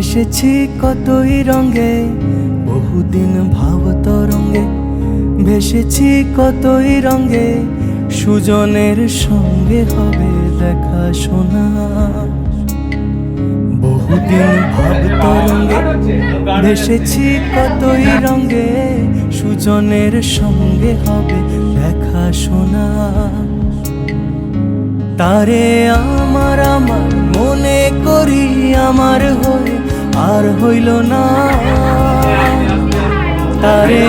ভেসেছি কতই রঙে, বহুদিন ভাব তরঙ্গে। ভেসেছি কতই রঙে, সুজনের সঙ্গে হবে দেখা শোনা। বহুদিন ভাব তরঙ্গে ভেসেছি কতই রঙে, সুজনের সঙ্গে হবে দেখা শোনা। তারে আমার আমার মনে করি আমার হয়ে আর হইল না। তারে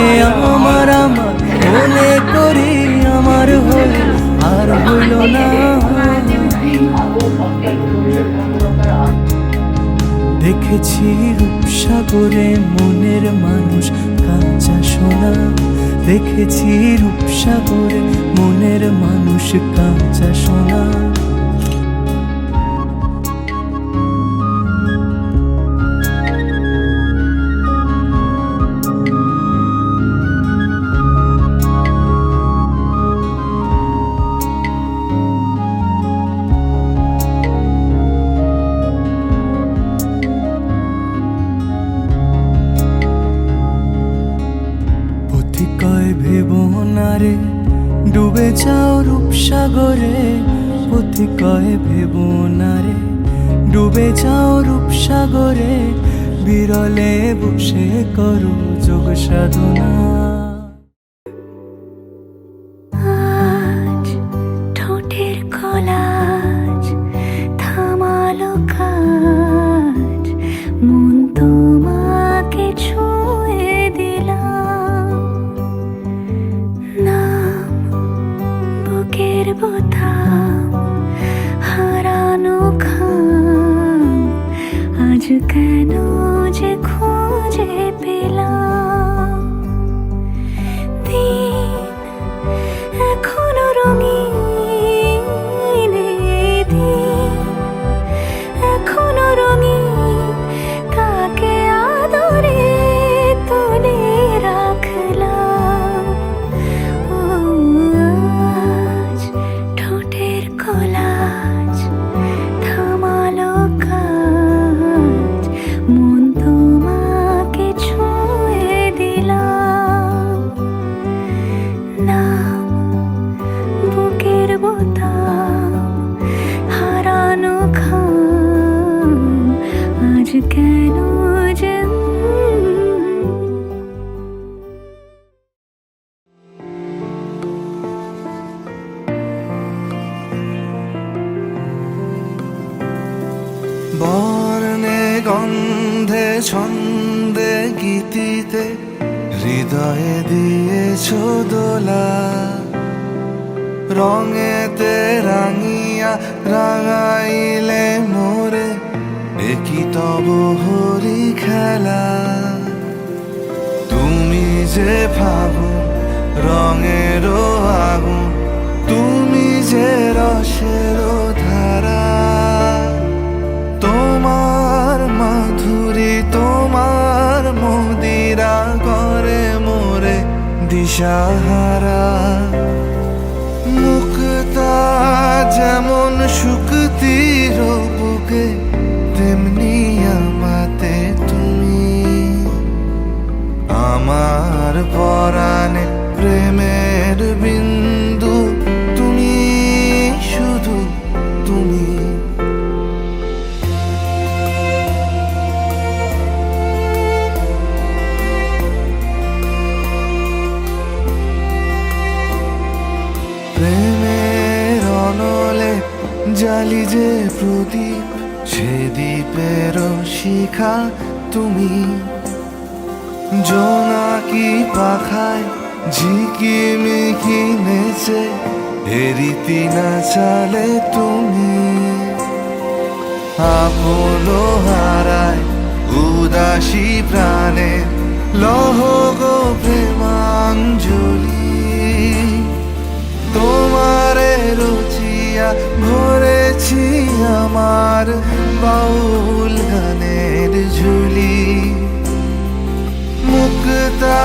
আমার আমার মনে করি আমার হয়ে আর হইল না। দেখেছি রূপসাগরে মনের মানুষ কাঁচা সোনা। দেখেছি রূপসাগরে মনের মানুষ কাঁচা সোনা। কয় ভেবো না রে ডুবে যাও রূপসাগরে। পথি কয় ভেবো না রে ডুবে যাও রূপসাগরে। বিরলে বসে করো যোগ সাধনা। আজ ঠোঁটের কলাজ থামালো কাজ, মন তোমাকে ছুঁয়ে দিলাম। নাম বুকের বোতাম হারানো খাম, আজ কেন যে খুঁজে পেলাম। দিন এখনো রঙিন, দিন এখনো রঙিন, তাকে আদরে তুলে রাখলাম। ও আজ ঠোঁটের কলাজ থামালো কাজ, মন তোমাকে ছুঁয়ে দিলাম। নাম বুকের বোতাম হারানো খাম, আজ কেন যে বর্ণে গন্ধে ছন্দে গীতিতে হৃদয়ে দিয়েছ দোলা। রঙেতে রাঙিয়া রাঙাইলে মোরে, একই তব হরি খেলা। তুমি যে ফাগুন রঙেরও আগুন, তুমি যে রসেরও ধারা। তোমার মাধুরী তোমার মদিরা করে মোরে দিশাহারা। মুক্তা যেমন শুকতির বুকে, তেমনি আমাতে তুমি। আমার পরাণে প্রেমের বিন্দু তুমি, শুধু তুমি। প্রেমের অনলে জালি যে প্রদীপ, সে দ্বীপের শিখা তুমি। জোনাকি পাখায় ঝিকিমিকি নেচে এরিতি না চালে তুমি। আপন হারায় উদাসী প্রাণে লহ গো প্রেমাঞ্জলি। তোমারে রুচিয়া ভরেছি আমার বাউল গানের ঝুলি। মুক্তা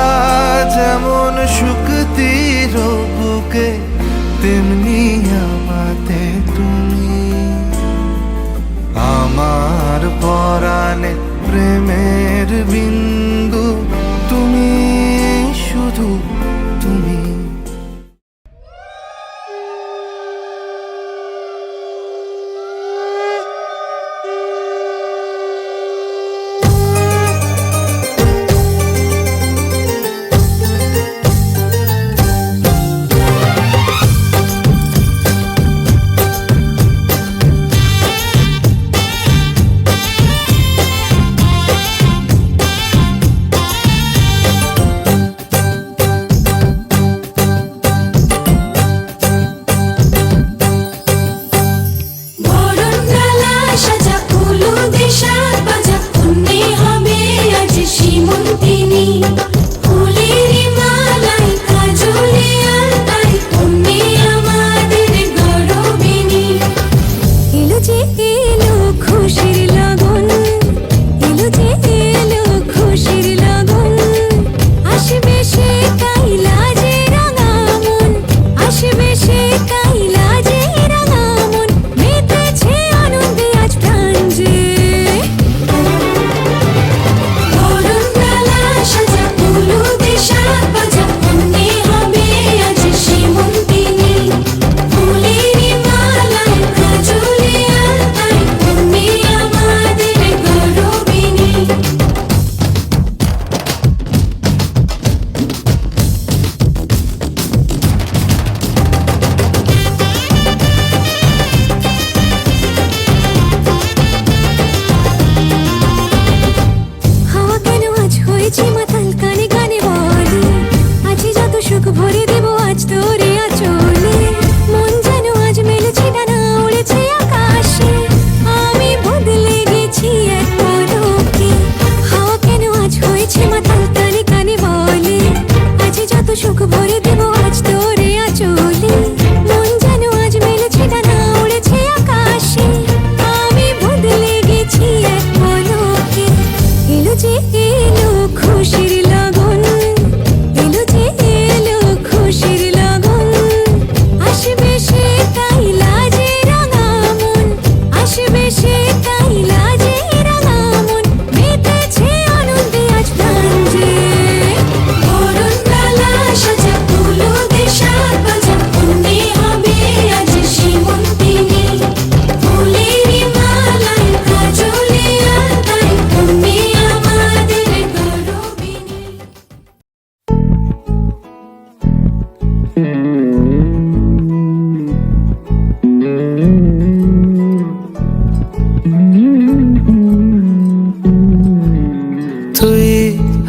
যেমন শুকতির বুকে, তেমনি আমাতে তুমি। আমার পরাণে প্রেমের বিন্দু তুমি, শুধু তুমি।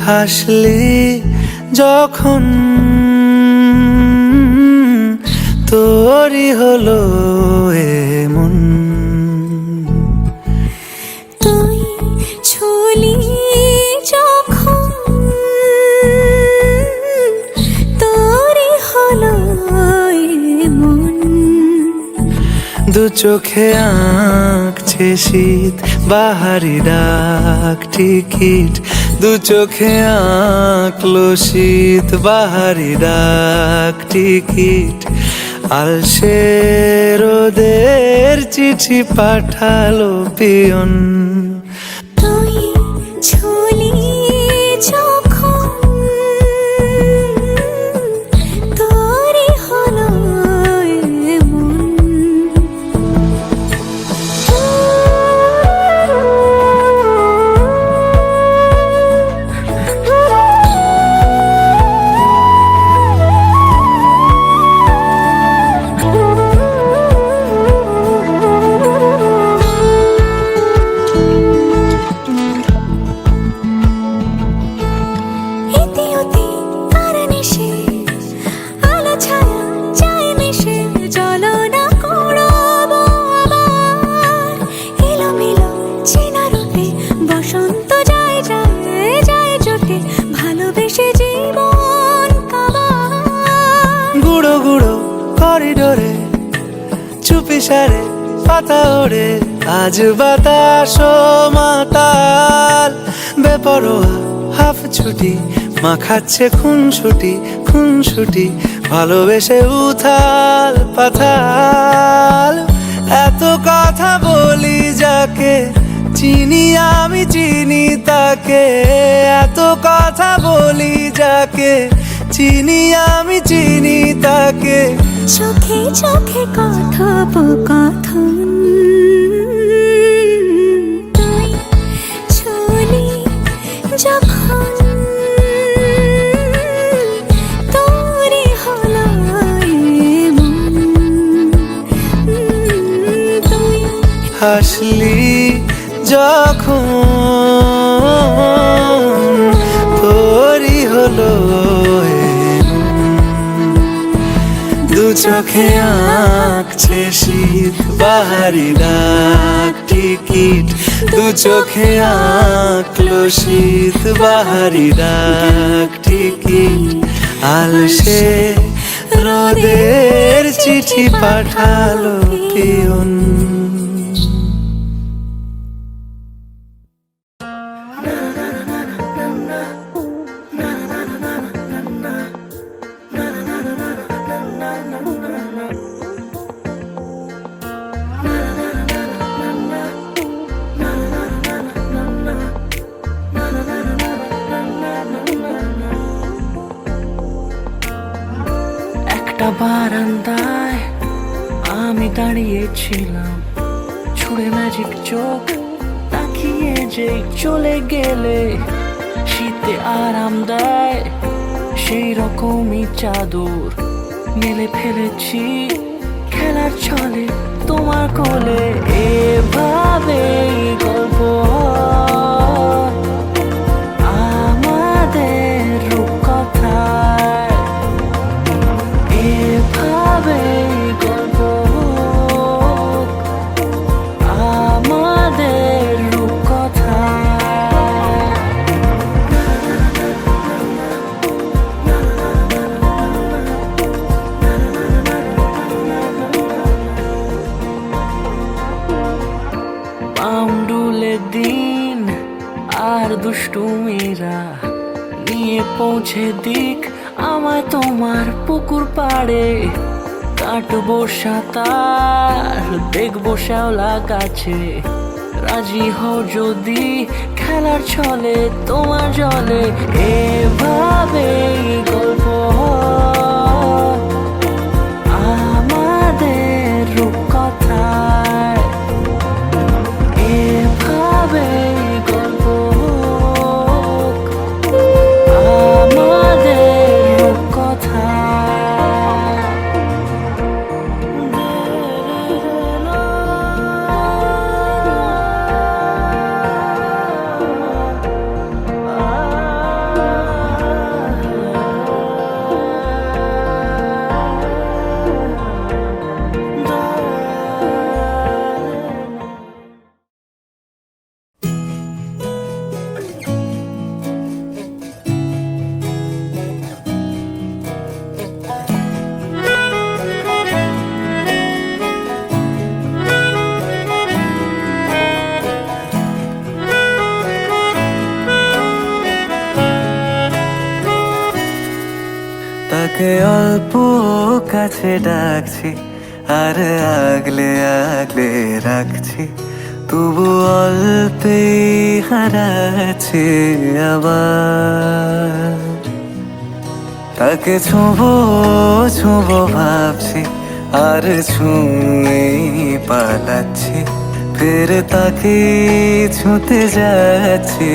হাসলি যখন তোরই হলো এমন, তুই ছুলি যখন তোরই হলো এমন। দু চোখে আঁকছে শীত বাহারি ডাক টিকিট, দু চোখে আঁকলো শীত বাহারি ডাক টিকিট। আলসে রোদের চিঠি পাঠালো পিয়ন, তুই ছুলি যখন তোরই হলো এমন। করিডোরে চুপি সারে পাতা ওড়ে, আজ বাতাস মাতাল বেপরোয়া হাফ ছুটি, মাখাচ্ছে খুন ছুটি ভালোবেসে উথাল পাথাল। এত কথা বলি যাকে চিনি আমি চিনি তাকে, এত কথা বলি যাকে, চিনি আমি চিনি তাকে। চোখে চোখে কথোপকথন, তুই চলি যখন তোরে হলো এমন, তুই হাসলি যখন তোরই হলো দু চোখে আঁকছে শীত বাহারি ডাক টিকিট, দু চোখে আঁকলো শীত বাহারি ডাক টিকিট। আলসে রোদের চিঠি পাঠালো পিয়ন। একটা বারান্দায় আমি দাঁড়িয়েছিলাম, ছুঁড়ে ম্যাজিক চোখ তাকিয়ে যে চলে গেলে। শীতে আরাম দেয় সেই রকমই চাদর মেলে ফেলেছি খেলার ছলে তোমার কোলে। এভাবেই গল্প আমাদের রূপকথায়, এভাবেই গল্প আমাদের রূপকথায়। পাউন্ডুলে দিন আর দুষ্টুমিরা নিয়ে পৌঁছে দিক আমায় তোমার পুকুর পাড়ে। কাটবো সাঁতার, দেখবো শ্যাওলা গাছে, রাজি হও যদি খেলার ছলে তোমার জলে। এভাবেই গল্প আমাদের রূপকথায়, এভাবেই গল্প আমাদের রূপকথায়। তাকে অল্প কাছে ডাকছি আর আগলে আগলে রাখছি, তবু অল্পে হারাচ্ছে আবার। তাকে ছোঁবো ছোঁবো ভাবছি আর ছুঁয়ে পালাচ্ছি, ফের তাকে ছুঁতে যাচ্ছে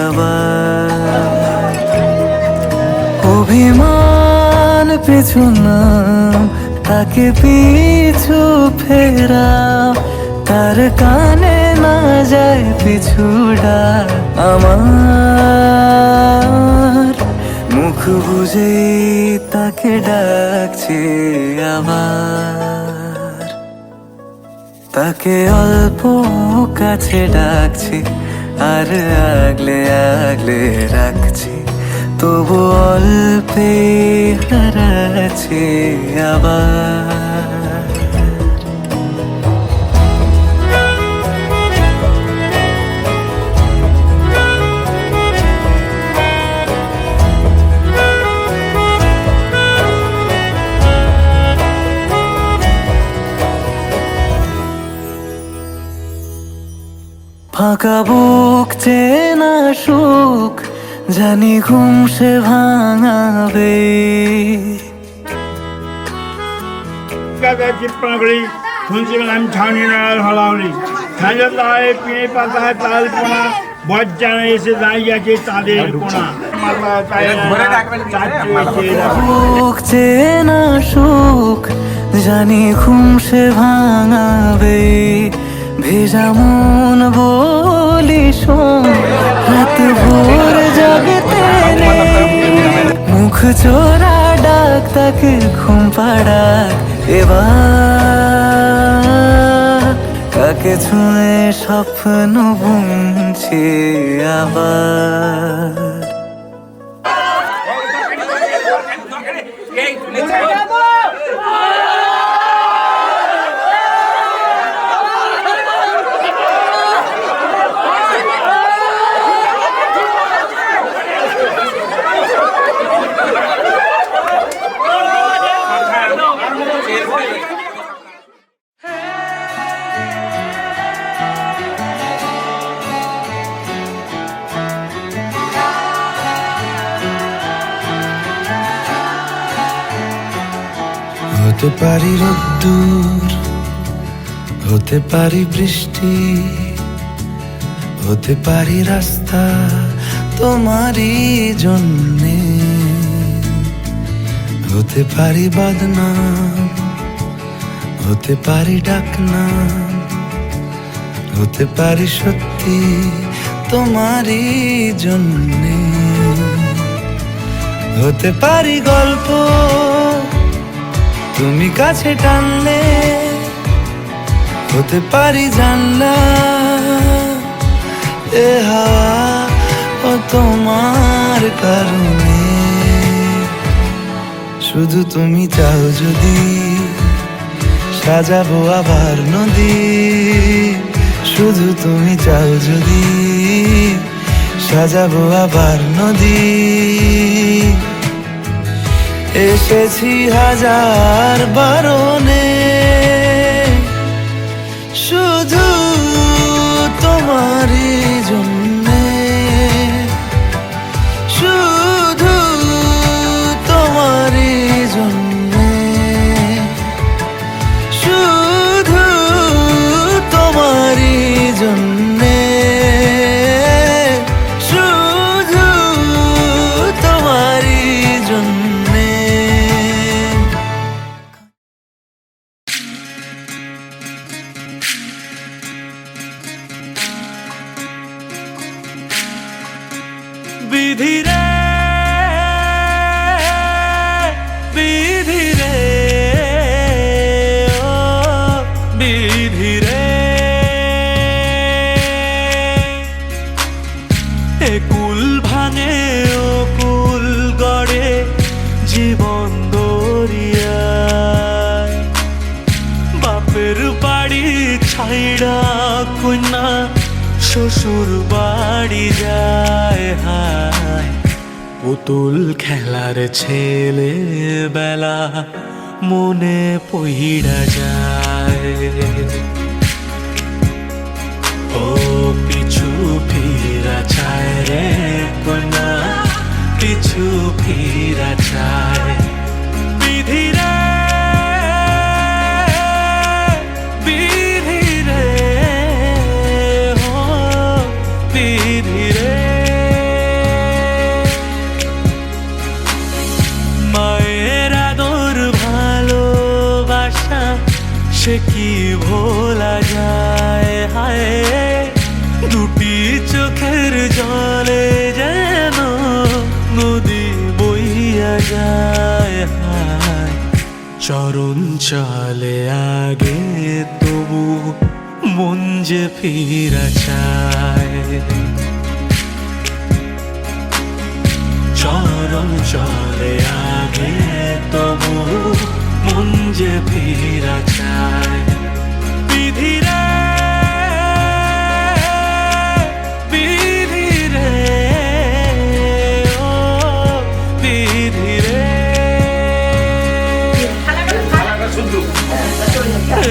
আবার। অভিমান পিছু নাম, তাকে পিছু ফেরাও, তার কানে না যায় পিছু ডাক আমার। মুখ বুঝে তাকে ডাকছে আবার। তাকে অল্প কাছে ডাকছি আর আগলে আগলে রাখছি, তবু অল্পে হারাচ্ছে আবার। ফাঁকা বুক চেনা সুখ জানি ঘুম সে ভাঙাবে। চিত্রগুলি শুনছি আমি ছাউনি নাড়ার হলাহলি সাজা তাহায় পিঁড়ে পাতায় তাল পোনা বজ্জানে এসে দাঁড়িয়ে আছে তাদের পোনা বুক চেনা সুখ জানি ঘুম সে ভাঙাবে। ভেজা মন বলি শোন রাত ভোর জাগতে নেই। মুখ চোরা ডাক তাকে ঘুম পাড়াক এবার। কাকে ছুঁয়ে স্বপ্ন বুনছে আবার। হতে পারি রোদ্দুর, হতে পারি বৃষ্টি, হতে পারি রাস্তা তোমারই জন্যে। হতে পারি বদনাম, হতে পারি ডাকনাম, হতে পারি সত্যি তোমারই জন্যে। হতে পারি গল্প তুমি কাছে টানলে, হতে পারি জানলা এ হাওয়া ও তোমার কারণে। শুধু তুমি চাও যদি সাজাবো আবার নদী। শুধু তুমি চাও যদি সাজাবো আবার নদী। এসেছি হাজার বারণে শুধু তোমারই জন্যে। শুধু তোমারই জন্যে। শুধু তোমারই জন্যে। শুধু তোমারই জন্যে। বিধি রে বিধি রে ও বিধি রে। এ কুল ভাঙে ও কুল গড়ে জীবন দরিয়ায়। বাপের বাড়ি ছাইড়া কন্যা শ্বশুর বাড়ি যায় হায়। পুতুল খেলার ছেলে বেলা মনে পইড়া যায়। ও পিছু ফিরা চায় রে কন্যা, পিছু ফিরা চায়। বিধি রে বিধি রে ও বিধি রে। মায়ের আদর ভালোবাসা সে কি ভোলা যায় হায়। দুটি চোখের জলে যেন নদী বইয়া যায় হায়। চরণ চলে আগে তবু মন যে ফিরা চায়। চরণ চলে আগে তবু মন যে ফিরা চায়। বিধি রে বিধি রে ও বিধি রে।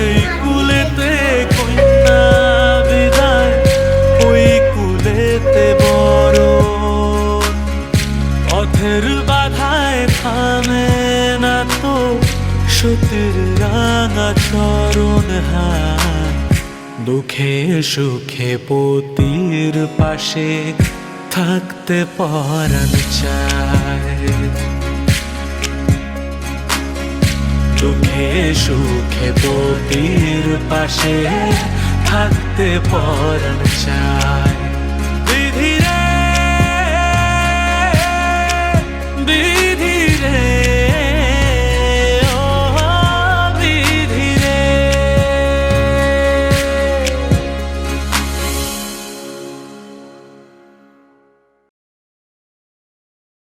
এই কুলেতে কন্যা বিদায় ভাঙা চরণ হাত, দুঃখে সুখে পতির পাশে থাকতে পরাণ চায়। দুঃখে সুখে পতির পাশে থাকতে পরাণ চায়।